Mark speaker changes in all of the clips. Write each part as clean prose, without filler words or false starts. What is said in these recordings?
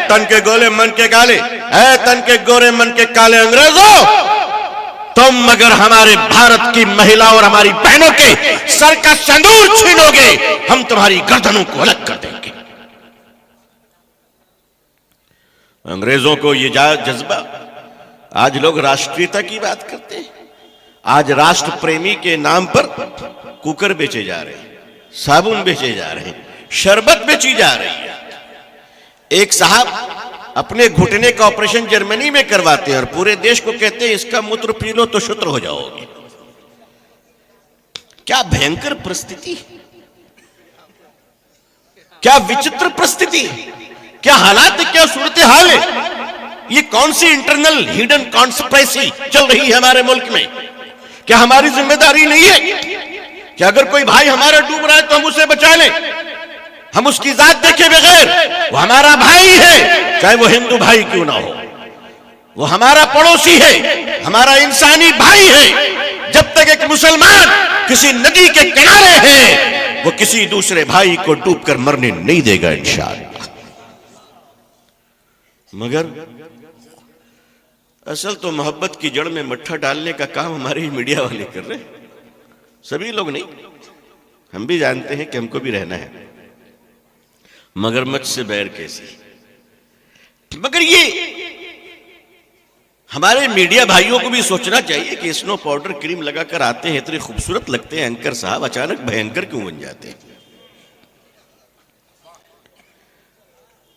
Speaker 1: तन के गोले मन के काले, ऐ तन के गोरे मन के काले अंग्रेजों, तुम अगर हमारे भारत की महिला और हमारी बहनों के सर का सिंदूर छीनोगे, हम तुम्हारी गर्दनों को अलग कर देंगे। अंग्रेजों को ये जज्बा, आज लोग राष्ट्रीयता की बात करते हैं। आज राष्ट्र प्रेमी के नाम पर कुकर बेचे जा रहे हैं, साबुन बेचे जा रहे हैं, शरबत बेची जा रही है। एक साहब अपने घुटने का ऑपरेशन जर्मनी में करवाते हैं और पूरे देश को कहते हैं इसका मूत्र पी लो तो शुद्ध हो जाओगे। क्या भयंकर परिस्थिति, क्या विचित्र परिस्थिति, क्या हालात, क्या सूरत हाल है। ये कौन सी इंटरनल हिडन कॉन्स्पिरेसी चल रही है हमारे मुल्क में? क्या हमारी जिम्मेदारी नहीं है कि अगर कोई भाई हमारा डूब रहा है तो हम उसे बचा लें? हम उसकी जात देखे बगैर, वो हमारा भाई है, चाहे वो हिंदू भाई क्यों ना हो, वो हमारा पड़ोसी है, हमारा इंसानी भाई है। जब तक एक मुसलमान किसी नदी के किनारे है, वो किसी दूसरे भाई को डूबकर मरने नहीं देगा इंशाअल्लाह। मगर असल तो मोहब्बत की जड़ में मट्ठा डालने का काम हमारे ही मीडिया वाले कर रहे हैं। सभी लोग नहीं, हम भी जानते हैं कि हमको भी रहना है, मगरमच्छ से बैर कैसी। मगर ये हमारे मीडिया भाइयों को भी सोचना चाहिए कि स्नो पाउडर क्रीम लगाकर आते हैं, इतने खूबसूरत लगते हैं एंकर साहब, अचानक भयंकर क्यों बन जाते हैं?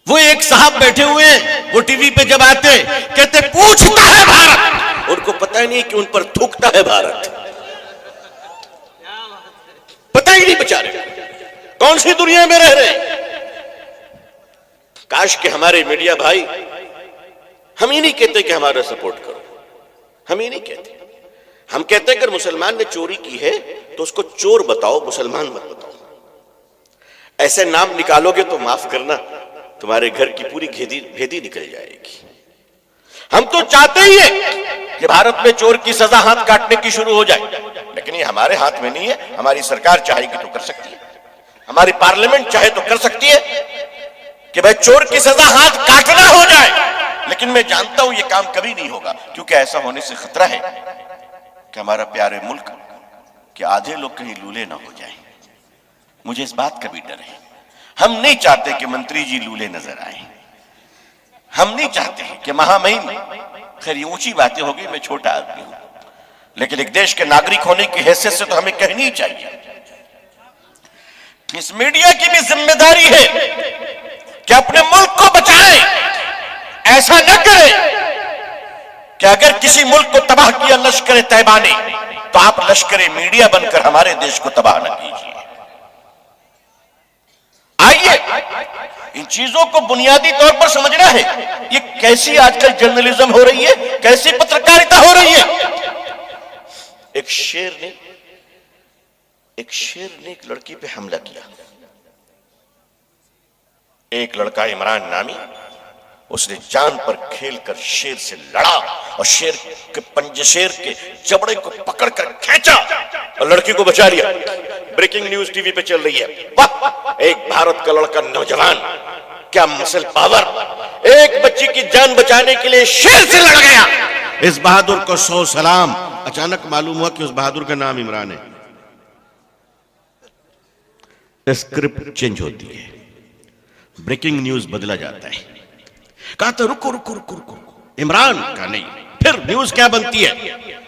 Speaker 1: वो एक साहब बैठे हुए हैं, वो टीवी पे जब आते कहते पूछता है भारत, उनको पता ही नहीं कि उन पर थूकता है भारत, पता ही नहीं बेचारे कौन सी दुनिया में रह रहे। काश के हमारे मीडिया भाई, हम ही नहीं कहते कि हमारा सपोर्ट करो, हम ही नहीं कहते। हम कहते अगर मुसलमान ने चोरी की है तो उसको चोर बताओ, मुसलमान मत बताओ। ऐसे नाम निकालोगे तो माफ करना, तुम्हारे घर की पूरी भेदी निकल जाएगी। हम तो चाहते ही है कि भारत में चोर की सजा हाथ काटने की शुरू हो जाए, लेकिन ये हमारे हाथ में नहीं है। हमारी सरकार चाहेगी तो कर सकती है, हमारी पार्लियामेंट चाहे तो कर सकती है कि भाई चोर की सजा हाथ काटना हो जाए। लेकिन मैं जानता हूं ये काम कभी नहीं होगा, क्योंकि ऐसा होने से खतरा है कि हमारा प्यारे मुल्क के आधे लोग कहीं लूले ना हो जाएं। मुझे इस बात का भी डर है। हम नहीं चाहते कि मंत्री जी लूले नजर आए, हम नहीं चाहते कि महामहिम, खैर ये ऊंची बातें होगी, मैं छोटा आदमी हूं, लेकिन एक देश के नागरिक होने की हैसियत से तो हमें कहनी चाहिए। इस मीडिया की भी जिम्मेदारी है कि अपने मुल्क को बचाए। ऐसा न करे कि अगर किसी मुल्क को तबाह किया लश्कर तैयबा ने, तो आप लश्कर मीडिया बनकर हमारे देश को तबाह न कीजिए। आइए इन चीजों को बुनियादी तौर पर समझना है। ये कैसी आजकल जर्नलिज्म हो रही है, कैसी पत्रकारिता हो रही है। एक शेर ने एक लड़की पे हमला किया। एक लड़का इमरान नामी, उसने जान पर खेलकर शेर से लड़ा और शेर के जबड़े को पकड़कर खींचा और लड़की को बचा लिया। ब्रेकिंग न्यूज टीवी पे चल रही है। वाह, एक भारत का लड़का नौजवान, क्या मसल पावर, एक बच्ची की जान बचाने के लिए शेर से लड़ गया। इस बहादुर को 100 सलाम। अचानक मालूम हुआ कि उस बहादुर का नाम इमरान है। स्क्रिप्ट चेंज होती है, ब्रेकिंग न्यूज बदला जाता है। कहा तो रुको रुको रुको रुको, इमरान का नहीं। फिर न्यूज क्या बनती है?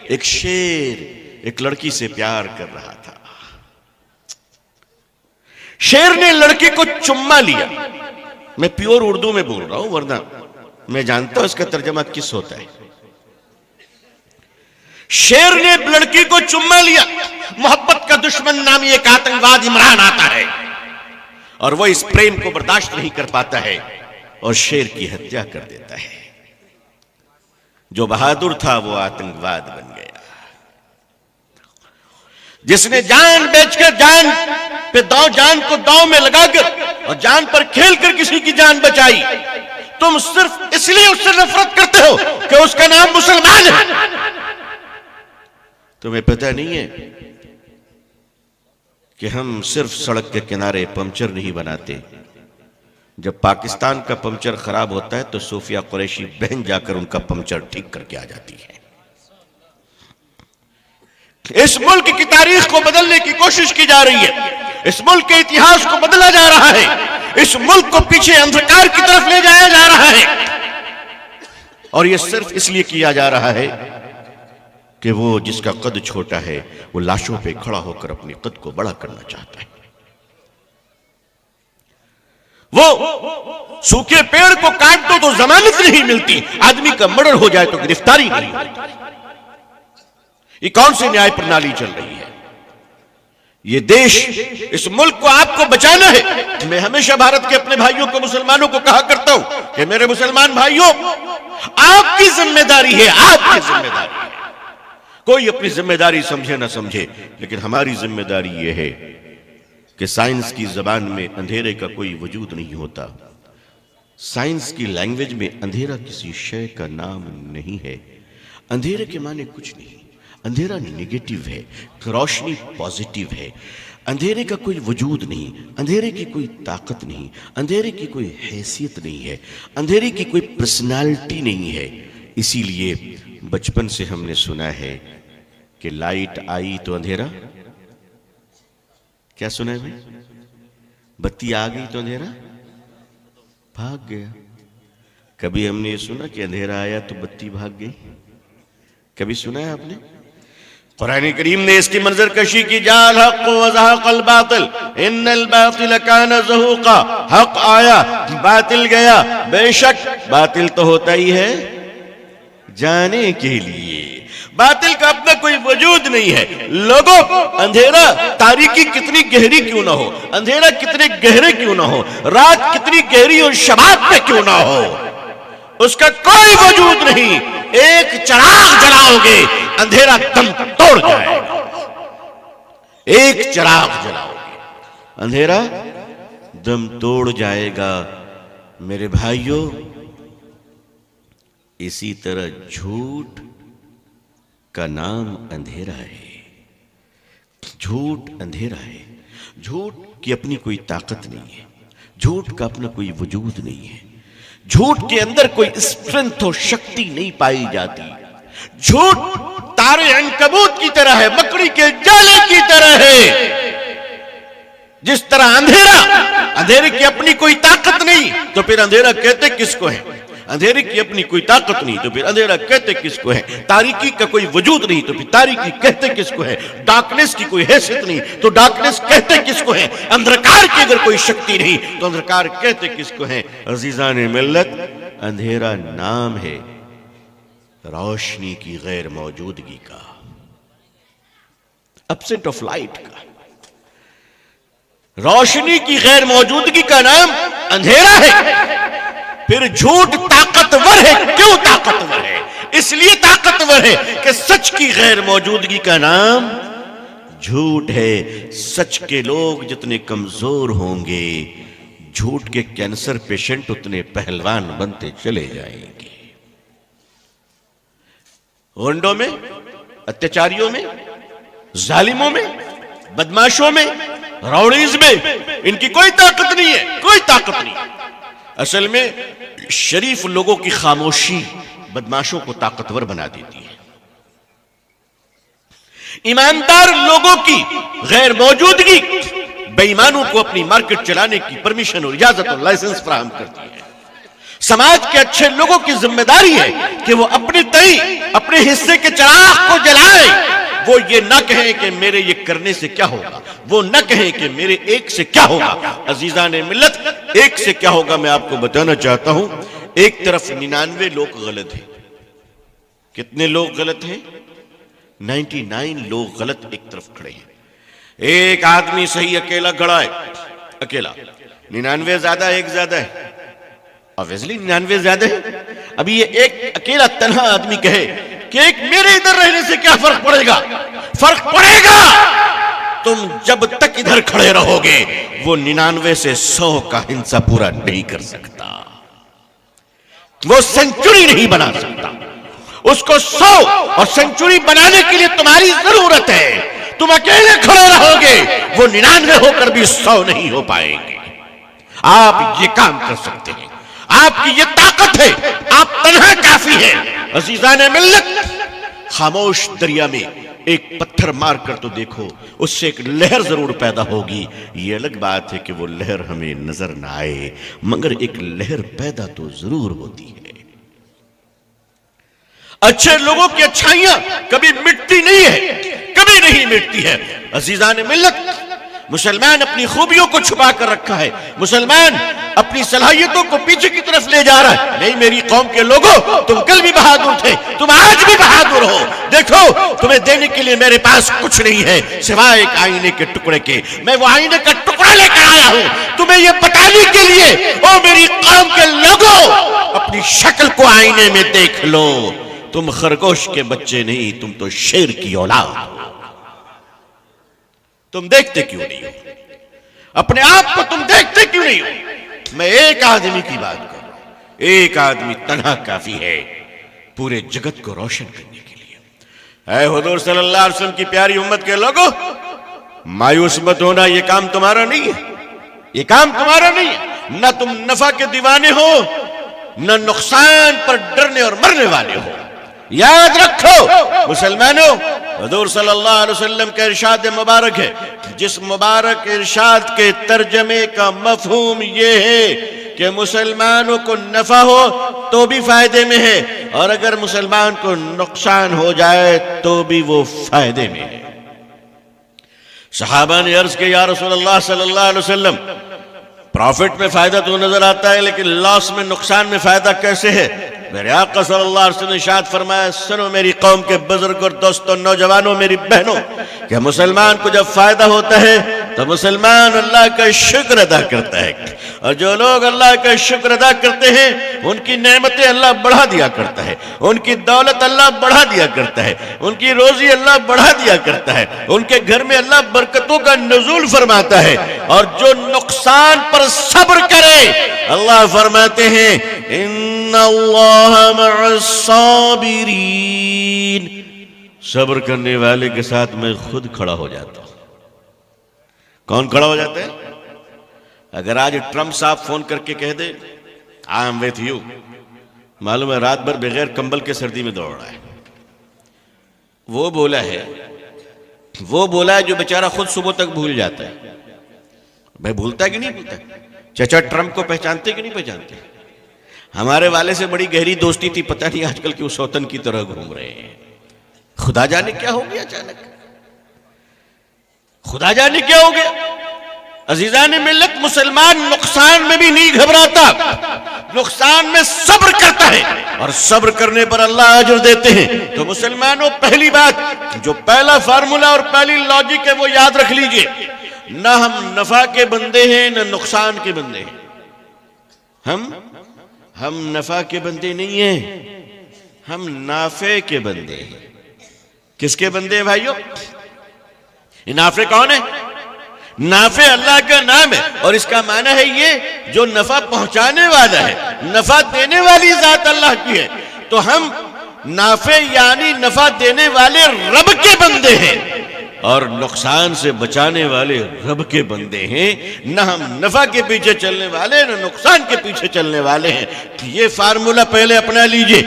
Speaker 1: एक शेर एक लड़की से प्यार कर रहा था, शेर ने लड़की को चुम्मा लिया। मैं प्योर उर्दू में बोल रहा हूं, वरना मैं जानता हूं इसका तर्जमा किस होता है। शेर ने लड़की को चुम्मा लिया। मोहब्बत का दुश्मन नामी एक आतंकवाद इमरान आता है और वो इस प्रेम को बर्दाश्त नहीं कर पाता है और शेर की हत्या कर देता है। जो बहादुर था वो आतंकवाद बन गया। जिसने जान बेचकर जान को दांव में लगाकर और जान पर खेलकर किसी की जान बचाई, तुम सिर्फ इसलिए उससे नफरत करते हो कि उसका नाम मुसलमान है। तुम्हें पता नहीं है कि हम सिर्फ सड़क के किनारे पंक्चर नहीं बनाते, जब पाकिस्तान का पंचर खराब होता है तो सोफिया कुरैशी बहन जाकर उनका पंचर ठीक करके आ जाती है। इस मुल्क की तारीख को बदलने की कोशिश की जा रही है, इस मुल्क के इतिहास को बदला जा रहा है, इस मुल्क को पीछे अंधकार की तरफ ले जाया जा रहा है। और यह सिर्फ इसलिए किया जा रहा है कि वो जिसका कद छोटा है वो लाशों पे खड़ा होकर अपने कद को बड़ा करना चाहता है। वो सूखे पेड़ को काट दो तो जमानत नहीं मिलती, आदमी का मर्डर हो जाए तो गिरफ्तारी नहीं होती। ये कौन सी न्याय प्रणाली चल रही है? ये देश, इस मुल्क को आपको बचाना है। मैं हमेशा भारत के अपने भाइयों को, मुसलमानों को कहा करता हूं कि मेरे मुसलमान भाइयों, आपकी जिम्मेदारी है, आपकी जिम्मेदारी है। कोई अपनी जिम्मेदारी समझे ना समझे, लेकिन हमारी जिम्मेदारी यह है कि साइंस की जबान में अंधेरे का कोई वजूद नहीं होता। साइंस की लैंग्वेज में अंधेरा किसी शय का नाम नहीं है। अंधेरे के माने कुछ नहीं, अंधेरा नेगेटिव है, रोशनी पॉजिटिव है। अंधेरे का कोई वजूद नहीं, अंधेरे की कोई ताकत नहीं, अंधेरे की कोई हैसियत नहीं है, अंधेरे की कोई पर्सनालिटी नहीं है। इसीलिए बचपन से हमने सुना है कि लाइट आई तो अंधेरा, क्या सुना है भाई? बत्ती आ गई तो अंधेरा भाग गया। कभी हमने ये सुना कि अंधेरा आया तो बत्ती भाग गई? कभी सुना है आपने? कुरान करीम ने इसकी मंजर कशी की, जाल हक व ज़हक़ल बातिल इन्नल बातिल कान ज़हूक़ा। हक आया, बातिल गया। बेशक बातिल तो होता ही है जाने के लिए, बातिल का अपना कोई वजूद नहीं है। लोगों, अंधेरा, तारीकी कितनी गहरी क्यों ना हो, अंधेरा कितने गहरे क्यों ना हो, रात कितनी गहरी और शबाब में क्यों ना हो, उसका कोई वजूद नहीं। एक चिराग जलाओगे, अंधेरा दम तोड़ जाएगा। एक चिराग जलाओगे, अंधेरा दम तोड़ जाएगा। मेरे भाइयों, इसी तरह झूठ का नाम अंधेरा है। झूठ अंधेरा है। झूठ की अपनी कोई ताकत नहीं है, झूठ का अपना कोई वजूद नहीं है, झूठ के अंदर कोई स्ट्रेंथ और शक्ति नहीं पाई जाती। झूठ तारे अनकबूत की तरह है, मकड़ी के जाले की तरह है। जिस तरह अंधेरा, अंधेरे की अपनी कोई ताकत नहीं तो फिर अंधेरा कहते किसको है? अंधेरे की अपनी कोई ताकत नहीं तो फिर अंधेरा कहते किसको है? तारीकी का कोई वजूद नहीं तो फिर तारीकी कहते किसको है? डार्कनेस की कोई हैसियत नहीं तो डार्कनेस कहते किसको है? अंधकार की अगर कोई शक्ति नहीं तो अंधकार कहते किसको है? अजीजान मिल्लत, अंधेरा नाम है रोशनी की गैर मौजूदगी का, एब्सेंट ऑफ लाइट का। रोशनी की गैर मौजूदगी का नाम अंधेरा है। फिर झूठ ताकतवर है। क्यों ताकतवर है? इसलिए ताकतवर है कि सच की गैर मौजूदगी का नाम झूठ है। सच के लोग जितने कमजोर होंगे, झूठ के कैंसर पेशेंट उतने पहलवान बनते चले जाएंगे। गुंडों में, अत्याचारियों में, जालिमों में, बदमाशों में, राउडीज में इनकी कोई ताकत नहीं है, कोई ताकत नहीं। असल में शरीफ लोगों की खामोशी बदमाशों को ताकतवर बना देती है। ईमानदार लोगों की गैर मौजूदगी बेईमानों को अपनी मार्केट चलाने की परमिशन और इजाजत और लाइसेंस फराहम करती है। समाज के अच्छे लोगों की जिम्मेदारी है कि वो अपने तई, अपने हिस्से के चिराग को जलाएं। वो ये ना कहें कि मेरे ये करने से क्या होगा, वो ना कहें कि मेरे एक से क्या होगा। अजीजान मिल्लत, एक से क्या होगा मैं आपको बताना चाहता हूं। एक तरफ 99 लोग गलत हैं। कितने लोग गलत हैं? 99 लोग गलत एक तरफ खड़े हैं। एक आदमी सही अकेला खड़ा है, अकेला। 99 ज्यादा, एक ज्यादा है। ऑब्वियसली 99 ज्यादा है। अभी ये एक अकेला तन्हा आदमी कहे कि एक मेरे इधर रहने से क्या फर्क पड़ेगा? फर्क पड़ेगा। तुम जब तक इधर खड़े रहोगे वो 99 से 100 का हिंसा पूरा नहीं कर सकता, वो सेंचुरी नहीं बना सकता। उसको 100 और सेंचुरी बनाने के लिए तुम्हारी जरूरत है। तुम अकेले खड़े रहोगे, वो 99 होकर भी 100 नहीं हो पाएंगे। आप ये काम कर सकते हैं, आपकी ये ताकत है, आप तन्हा काफी है। अजीजान मिल्लत, खामोश दरिया में एक पत्थर मार कर तो देखो, उससे एक लहर जरूर पैदा होगी। ये अलग बात है कि वो लहर हमें नजर ना आए, मगर एक लहर पैदा तो जरूर होती है। अच्छे लोगों की अच्छाइयां कभी मिटती नहीं है, कभी नहीं मिटती है। अजीजान मिल्लत, मुसलमान अपनी खूबियों को छुपा कर रखा है, मुसलमान अपनी सलाहियतों को पीछे की तरफ ले जा रहा है। नहीं मेरी कौम के लोगों, तुम कल भी बहादुर थे, तुम आज भी बहादुर हो। देखो तुम्हें देने के लिए मेरे पास कुछ नहीं है सिवाय एक आईने के टुकड़े के। मैं वो आईने का टुकड़ा लेकर आया हूं तुम्हें यह बताने के लिए, ओ मेरी कौम के लोगों, अपनी शक्ल को आईने में देख लो। तुम खरगोश के बच्चे नहीं, तुम तो शेर की औलाद हो। तुम देखते क्यों नहीं हो अपने आप को? तुम देखते क्यों नहीं हो? मैं एक आदमी की बात कर रहा हूं, एक आदमी तन्हा काफी है पूरे जगत को रोशन करने के लिए। ऐ हुजूर सल्लल्लाहु अलैहि वसल्लम की प्यारी उम्मत के लोगों, मायूस मत होना, यह काम तुम्हारा नहीं है, यह काम तुम्हारा नहीं है। न तुम नफा के दीवाने हो, न नुकसान पर डरने और मरने वाले हो। याद रखो मुसलमानों, हुजूर सल्लल्लाहु अलैहि वसल्लम का इरशाद मुबारक है, जिस मुबारक इरशाद के तर्जमे का मफहूम यह है कि मुसलमानों को नफा हो तो भी फायदे में है, और अगर मुसलमान को नुकसान हो जाए तो भी वो फायदे में है। सहाबा ने अर्ज किया, या रसूलल्लाह सल्लल्लाहु अलैहि वसल्लम, प्रॉफिट में फायदा तो नजर आता है लेकिन लॉस में, नुकसान में फायदा कैसे है? मेरे आका सल्लल्लाहु अलैहि वसल्लम ने इरशाद फरमाया, सुनो मेरी कौम के बुजुर्ग और दोस्तों, नौजवानों, मेरी बहनों, कि मुसलमान को जब फायदा होता है तो मुसलमान अल्लाह का शुक्र अदा करता है, और जो लोग अल्लाह का शुक्र अदा करते हैं उनकी नेमतें अल्लाह बढ़ा दिया करता है, उनकी दौलत अल्लाह बढ़ा दिया करता है, उनकी रोजी अल्लाह बढ़ा दिया करता है, उनके घर में अल्लाह बरकतों का नुज़ूल फरमाता है। और जो नुकसान पर सब्र करे, अल्लाह फरमाते हैं, इन्नल्लाह मअस साबिरीन, सब्र करने वाले के साथ मैं खुद खड़ा हो जाता हूं। कौन खड़ा हो जाता है? अगर आज ट्रंप साहब फोन करके कह दे, आई एम विथ यू, मालूम है रात भर बगैर कंबल के सर्दी में दौड़ रहा है। वो बोला है जो बेचारा खुद सुबह तक भूल जाता है। भाई भूलता है कि नहीं भूलता? चाचा ट्रंप को पहचानते कि नहीं पहचानते? हमारे वाले से बड़ी गहरी दोस्ती थी, पता नहीं आजकल क्यों सौतन की तरह घूम रहे हैं। खुदा जाने क्या हो गया अचानक, खुदा जाने क्या हो गया। अजीजान मिल्लत, मुसलमान नुकसान में भी नहीं घबराता, नुकसान में सब्र करता है, और सब्र करने पर अल्लाह अजर देते हैं। तो मुसलमानों, पहली बात, जो पहला फार्मूला और पहली लॉजिक है वो याद रख लीजिए, ना हम नफा के बंदे हैं न नुकसान के बंदे हैं। हम नफा के बंदे नहीं हैं, हम नाफे के बंदे हैं। किसके बंदे हैं भाइयों? नाफे कौन है? नाफे अल्लाह का नाम है, और इसका माना है ये जो नफा पहुंचाने वाला है, नफा देने वाली जात अल्लाह की है। तो हम नाफे यानी नफा देने वाले रब के बंदे हैं, और नुकसान से बचाने वाले रब के बंदे हैं। न हम नफा के पीछे चलने वाले, न नुकसान के पीछे चलने वाले हैं। ये फार्मूला पहले अपना लीजिए,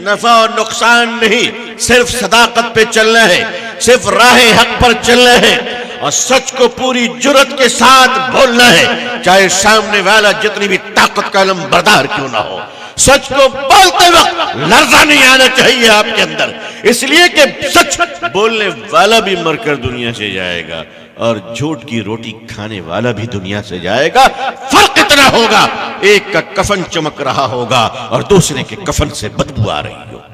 Speaker 1: नफा और नुकसान नहीं, सिर्फ सदाकत पे चलना है, सिर्फ राह हक पर चलना है, और सच को पूरी जुर्रत के साथ बोलना है, चाहे सामने वाला जितनी भी ताकत का इल्म बरदार क्यों ना हो। सच को बोलते वक्त लर्जा नहीं आना चाहिए आपके अंदर, इसलिए कि सच बोलने वाला भी मरकर दुनिया से जाएगा, और झूठ की रोटी खाने वाला भी दुनिया से जाएगा। फर्क इतना होगा, एक का कफन चमक रहा होगा और दूसरे के कफन से बदबू आ रही होगी।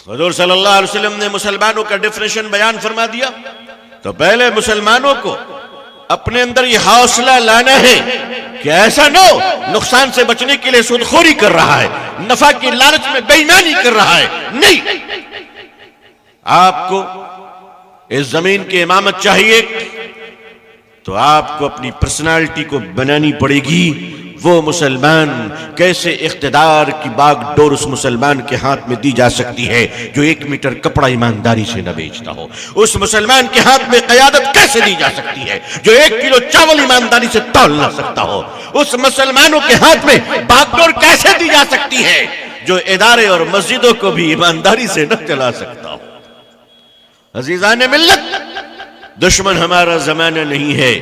Speaker 1: हुजूर सल्लल्लाहु अलैहि वसल्लम ने मुसलमानों का डिफिनेशन बयान फरमा दिया। तो पहले मुसलमानों को अपने अंदर यह हौसला लाना है कि ऐसा न हो नुकसान से बचने के लिए सूदखोरी कर रहा है, नफा की लालच में बेईमानी कर रहा है। नहीं, आपको इस जमीन की इमामत चाहिए तो आपको अपनी पर्सनालिटी को बनानी पड़ेगी, वो मुसलमान कैसे इख्तिदार की बागडोर उस मुसलमान के हाथ में दी जा सकती है जो 1 मीटर कपड़ा ईमानदारी से न बेचता हो। उस मुसलमान के हाथ में क़यादत कैसे दी जा सकती है जो 1 किलो चावल ईमानदारी से तौल ना सकता हो। उस मुसलमानों के हाथ में बागडोर कैसे दी जा सकती है जो इदारे और मस्जिदों को भी ईमानदारी से न चला सकता हो। अजीजान मिल्लत, दुश्मन हमारा जमाना नहीं है,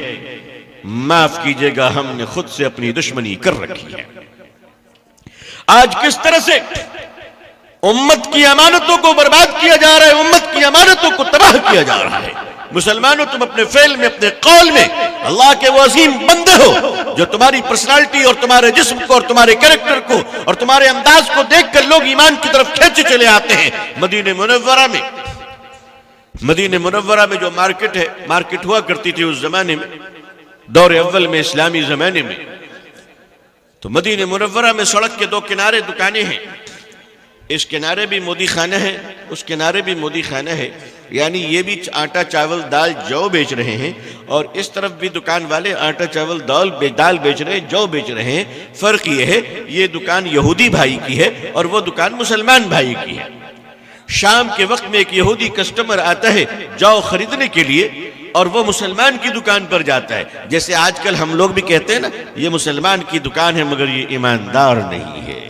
Speaker 1: माफ कीजिएगा, हमने खुद से अपनी दुश्मनी कर रखी है। आज किस तरह से उम्मत की अमानतों को बर्बाद किया जा रहा है, उम्मत की अमानतों को तबाह किया जा रहा है। मुसलमानों, तुम अपने फेल में, अपने कौल में अल्लाह के वो अजीम बंदे हो जो तुम्हारी पर्सनालिटी और तुम्हारे जिस्म को और तुम्हारे कैरेक्टर को और तुम्हारे अंदाज को देखकर लोग ईमान की तरफ खींचे चले आते हैं। मदीने मुनव्वरा में जो मार्केट हुआ करती थी उस जमाने में, दौर अव्वल में, इस्लामी जमाने में, तो मदीने मुनव्वरा में सड़क के 2 किनारे दुकानें हैं। इस किनारे भी मोदी खाना है, उस किनारे भी मोदी खाना है, यानी ये भी आटा चावल दाल जौ बेच रहे हैं और इस तरफ भी दुकान वाले आटा चावल दाल बेच रहे हैं, जौ बेच रहे हैं। फर्क ये है, ये दुकान यहूदी भाई की है और वो दुकान मुसलमान भाई की है। शाम के वक्त में एक यहूदी कस्टमर आता है जौ खरीदने के लिए और वो मुसलमान की दुकान पर जाता है। जैसे आजकल हम लोग भी कहते हैं ना, ये मुसलमान की दुकान है मगर ये ईमानदार नहीं है।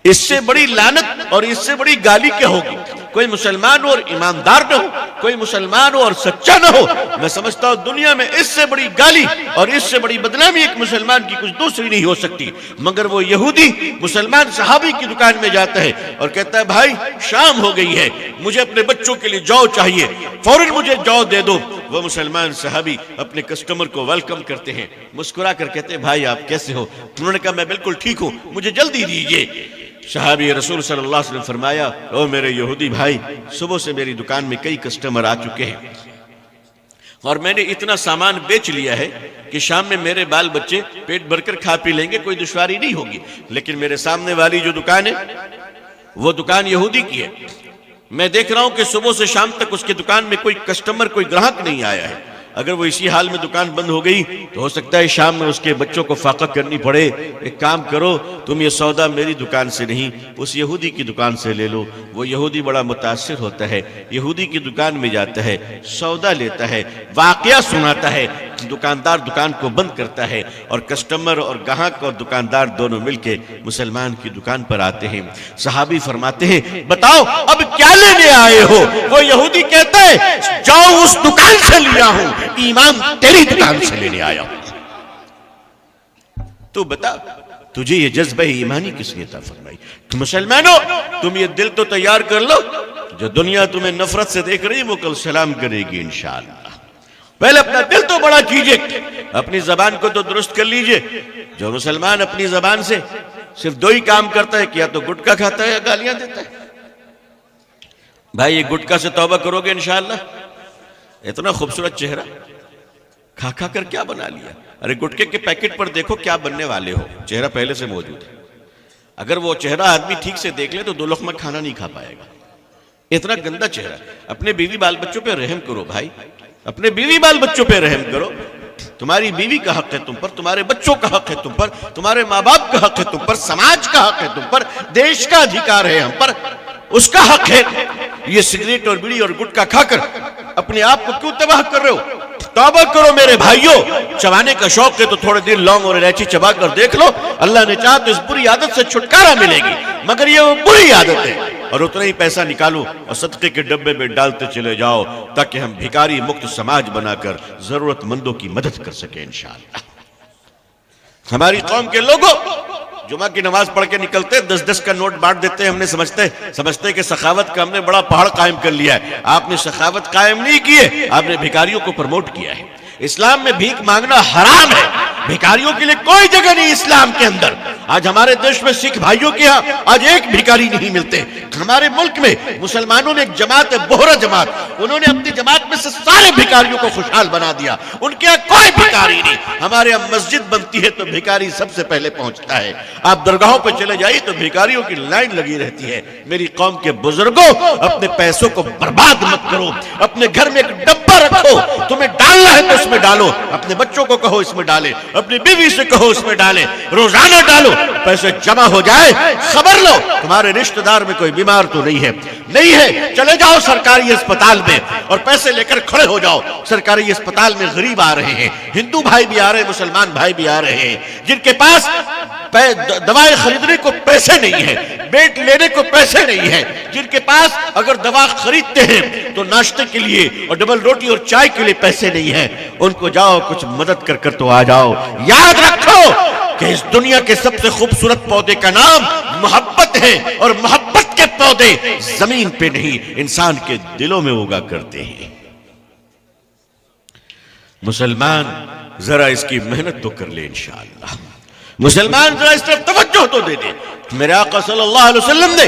Speaker 1: इससे बड़ी लानत और इससे बड़ी गाली क्या होगी? कोई मुसलमान हो और ईमानदार न हो, कोई मुसलमान हो और सच्चा न हो। मैं समझता हूं दुनिया में इससे बड़ी गाली और इससे बड़ी बदनामी एक मुसलमान की कुछ दूसरी नहीं हो सकती। मगर वो यहूदी मुसलमान सहाबी की दुकान में जाता है और कहता है, भाई शाम हो गई है, मुझे अपने बच्चों के लिए जौ चाहिए, फौरन मुझे जौ दे दो। वो मुसलमान सहाबी अपने कस्टमर को वेलकम करते हैं, मुस्कुरा कर कहते हैं, भाई आप कैसे हो? उन्होंने कहा, मैं बिल्कुल ठीक हूं, मुझे जल्दी दीजिए। सहाबी रसूल सल्लल्लाहु अलैहि वसल्लम फरमाया, ओ मेरे यहूदी भाई, सुबह से मेरी दुकान में कई कस्टमर आ चुके हैं और मैंने इतना सामान बेच लिया है कि शाम में मेरे बाल बच्चे पेट भरकर खा पी लेंगे, कोई दुश्वारी नहीं होगी। लेकिन मेरे सामने वाली जो दुकान है वो दुकान यहूदी की है। मैं देख रहा हूं कि सुबह से शाम तक उसकी दुकान में कोई कस्टमर, कोई ग्राहक नहीं आया है। अगर वो इसी हाल में दुकान बंद हो गई तो हो सकता है शाम में उसके बच्चों को फाका करनी पड़े। एक काम करो, तुम ये सौदा मेरी दुकान से नहीं उस यहूदी की दुकान से ले लो। वो यहूदी बड़ा मुतासिर होता है, यहूदी की दुकान में जाता है, सौदा लेता है, वाकया सुनाता है, दुकानदार दुकान को बंद करता है और कस्टमर और ग्राहक और दुकानदार दोनों मिलके मुसलमान की दुकान पर आते हैं। सहाबी फरमाते हैं, बताओ अब क्या लेने आए हो? वो यहूदी कहता है, जाओ उस दुकान से लिया हूं, ईमान तेरी दुकान से लेने आया हूं। तू बता, तुझे ये जज्बा ईमानी किसने अता फरमाई? मुसलमानों, तुम ये दिल तो तैयार कर लो, जो दुनिया तुम्हें नफरत से देख रही वो कल सलाम करेगी इंशाअल्लाह। पहले अपना दिल तो बड़ा कीजिए, अपनी जबान को तो दुरुस्त कर लीजिए। जो मुसलमान अपनी जबान से सिर्फ 2 ही काम करता है कि या तो गुटखा खाता है या गालियां देता है। भाई ये गुटखा से तौबा करोगे इंशाअल्लाह। इतना खूबसूरत चेहरा खा खा कर क्या बना लिया? अरे गुटखे के पैकेट पर देखो क्या बनने वाले हो, चेहरा पहले से मौजूद है। अगर वो चेहरा आदमी ठीक से देख ले तो 2 लुक़्मा खाना नहीं खा पाएगा। इतना गंदा चेहरा। अपने बीवी बाल बच्चों पे रहम करो भाई, अपने बीवी बाल बच्चों पे रहम करो। तुम्हारी बीवी का हक है तुम पर, तुम्हारे बच्चों का हक है तुम पर, तुम्हारे माँ बाप का हक है तुम पर, समाज का हक है तुम पर, देश का अधिकार है हम पर, उसका हक है। ये सिगरेट और बीड़ी और गुटखा खाकर अपने आप को क्यों तबाह कर रहे हो? तौबा करो मेरे भाइयों। चबाने का शौक है तो थोड़े दिन लौंग और इलायची चबा कर देख लो, अल्लाह ने चाहा तो इस बुरी आदत से छुटकारा मिलेगी। मगर ये वो बुरी आदत है और उतना ही पैसा निकालो और सदके के डब्बे में डालते चले जाओ ताकि हम भिखारी मुक्त समाज बनाकर जरूरतमंदों की मदद कर सके इंशाअल्लाह। हमारी कौम के लोगों, जुमा की नमाज पढ़ के निकलते 10-10 का नोट बांट देते हैं। हमने समझते कि सखावत का हमने बड़ा पहाड़ कायम कर लिया है। आपने सखावत कायम नहीं की है, आपने भिखारियों को प्रमोट किया है। इस्लाम में भीख मांगना हराम है, भिखारियों के लिए कोई जगह नहीं इस्लाम के अंदर। आज हमारे देश में सिख भाइयों के यहाँ आज एक भिखारी नहीं मिलते। हमारे मुल्क में मुसलमानों ने एक जमात है, बोहरा जमात, उन्होंने अपनी जमात में से सारे भिखारियों को खुशहाल बना दिया। उनके यहाँ कोई भिखारी नहीं। हमारे यहाँ मस्जिद बनती है तो भिखारी सबसे पहले पहुंचता है। आप दरगाहों पर चले जाइए तो भिखारियों की लाइन लगी रहती है। मेरी कौम के बुजुर्गों, अपने पैसों को बर्बाद मत करो। अपने घर में एक डब्बा रखो, तुम्हें डालना है तो उसमें डालो। अपने बच्चों को कहो इसमें डाले, अपनी बीवी से कहो इसमें डाले, रोजाना डालो, पैसे जमा हो जाए। खबर लो तुम्हारे रिश्तेदार में कोई बीमार तो नहीं है, नहीं है, चले जाओ सरकारी अस्पताल में और पैसे लेकर खड़े हो जाओ। सरकारी अस्पताल में गरीब आ रहे हैं, हिंदू भाई भी आ रहे हैं, मुसलमान भाई भी आ रहे हैं, जिनके पास दवाएं खरीदने को पैसे नहीं है, बेड लेने को पैसे नहीं है, जिनके पास अगर दवा खरीदते हैं तो नाश्ते के लिए और डबल रोटी और चाय के लिए पैसे नहीं है, उनको जाओ कुछ मदद कर तो आ जाओ। याद रखो कि इस दुनिया के सबसे खूबसूरत पौधे का नाम मोहब्बत है और मोहब्बत के पौधे जमीन पे नहीं, इंसान के दिलों में उगा करते हैं। मुसलमान जरा इसकी मेहनत तो कर ले इंशाअल्लाह। मुसलमान जरा इस तरफ तवज्जो तो दे दे। मेरे आका सल्लल्लाहु अलैहि वसल्लम ने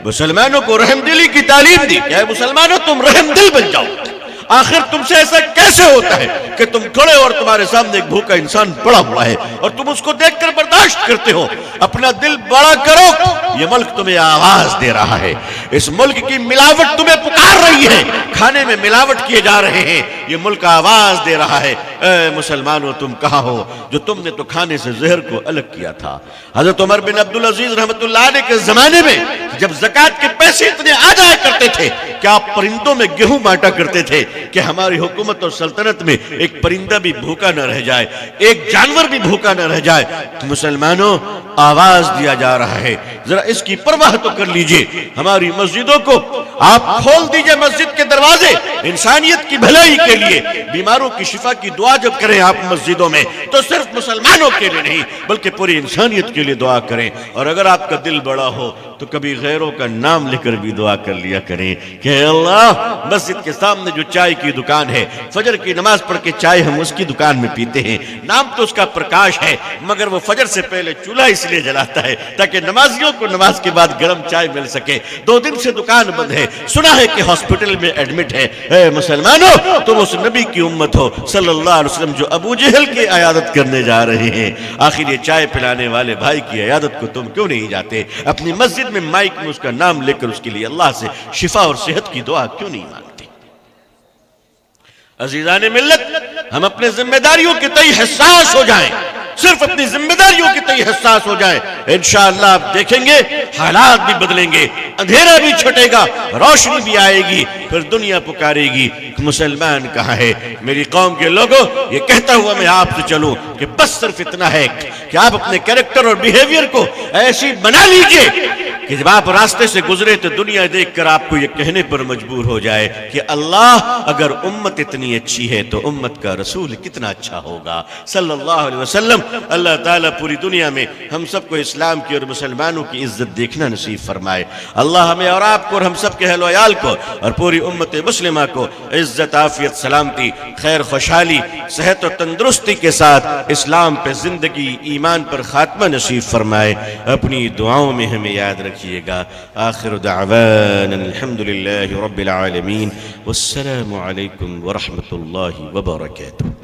Speaker 1: मुसलमानों को रहमदिली की तालीम दी। क्या मुसलमानों तुम रहमदिल बन जाओ। आखिर तुमसे ऐसा कैसे होता है कि तुम खड़े और तुम्हारे सामने एक भूखा इंसान पड़ा हुआ है और तुम उसको देखकर बर्दाश्त करते हो। अपना दिल बड़ा करो। ये मुल्क तुम्हें आवाज दे रहा है, इस मुल्क की मिलावट तुम्हें पुकार रही है, खाने में मिलावट किए जा रहे हैं, ये मुल्क आवाज दे रहा है। ए मुसलमानों तुम कहां हो जो तुमने तो खाने से जहर को अलग किया था। हजरत उमर बिन अब्दुल अजीज रहमतुल्लाह अलैह के जमाने में जब ज़कात के पैसे इतने आ जाया करते थे कि आप परिंदों में गेहूं बांटा करते थे कि हमारी हुकूमत और सल्तनत में एक परिंदा भी भूखा न रह जाए, एक जानवर भी भूखा न रह जाए। तो मुसलमानों आवाज दिया जा रहा है, जरा इसकी परवाह तो कर लीजिए। हमारी मस्जिदों को आप खोल दीजिए, मस्जिद के दरवाजे इंसानियत की भलाई के लिए। बीमारों की शिफा की दुआ जब करें आप मस्जिदों में तो सिर्फ मुसलमानों के लिए नहीं बल्कि पूरी इंसानियत के लिए दुआ करें। और अगर आपका दिल बड़ा हो तो कभी गैरों का नाम लेकर भी दुआ कर लिया करें कि अल्लाह मस्जिद के सामने जो चाय की दुकान है, फजर की नमाज पढ़ के चाय हम उसकी दुकान में पीते हैं। नाम तो उसका प्रकाश है मगर वो फजर से पहले चूल्हा इसलिए जलाता है ताकि नमाजियों को नमाज के बाद गर्म चाय मिल सके। 2 दिन से दुकान बंद है, सुना है कि हॉस्पिटल में एडमिट है। मुसलमानों तुम उस नबी की उम्मत हो सल्लल्लाहु अलैहि वसल्लम जो अबू जहल की इयादत करने जा रहे हैं। आखिर ये चाय पिलाने वाले भाई की इयादत को तुम क्यों नहीं जाते? अपनी मस्जिद में माइक में उसका नाम लेकर उसके लिए अल्लाह से शिफा और सेहत की दुआ क्यों नहीं मांगते? अजीजान मिल्लत, हम अपने जिम्मेदारियों के तय हिस्सास हो जाएं, सिर्फ अपनी जिम्मेदारियों के तय हिस्सास हो जाए। इंशाअल्लाह आप देखेंगे हालात भी बदलेंगे, अंधेरा भी छटेगा, रोशनी भी आएगी, फिर दुनिया पुकारेगी मुसलमान कहाँ है? मेरी कौम के लोगों, ये कहता हुआ मैं आपसे चलूं कि बस सिर्फ इतना है कि आप अपने कैरेक्टर और बिहेवियर को ऐसी बना लीजिए कि जब आप रास्ते से गुजरे तो दुनिया देखकर आपको ये कहने पर मजबूर हो जाए कि अल्लाह अगर उम्मत इतनी अच्छी है तो उम्मत का रसूल कितना अच्छा होगा सल्लल्लाहु अलैहि वसल्लम। अल्लाह ताला पूरी दुनिया में हम सबको इस्लाम की और मुसलमानों की इज्जत देखना नसीब फरमाए। अल्लाह हमें और आपको और हम सब के अहल वयाल को और पूरी उम्मत मुस्लिमा को इज्जत, आफियत, सलामती, खैर, खुशहाली, सेहत और तंदुरुस्ती के साथ इस्लाम पे जिंदगी, ईमान पर खात्मा नसीब फरमाए। अपनी दुआओं में हमें याद रखिएगा। आखिर दावाना अल्हम्दुलिल्लाहि रब्बिल आलमीन, वस्सलामु अलैकुम व रहमतुल्लाहि व बरकातुहू।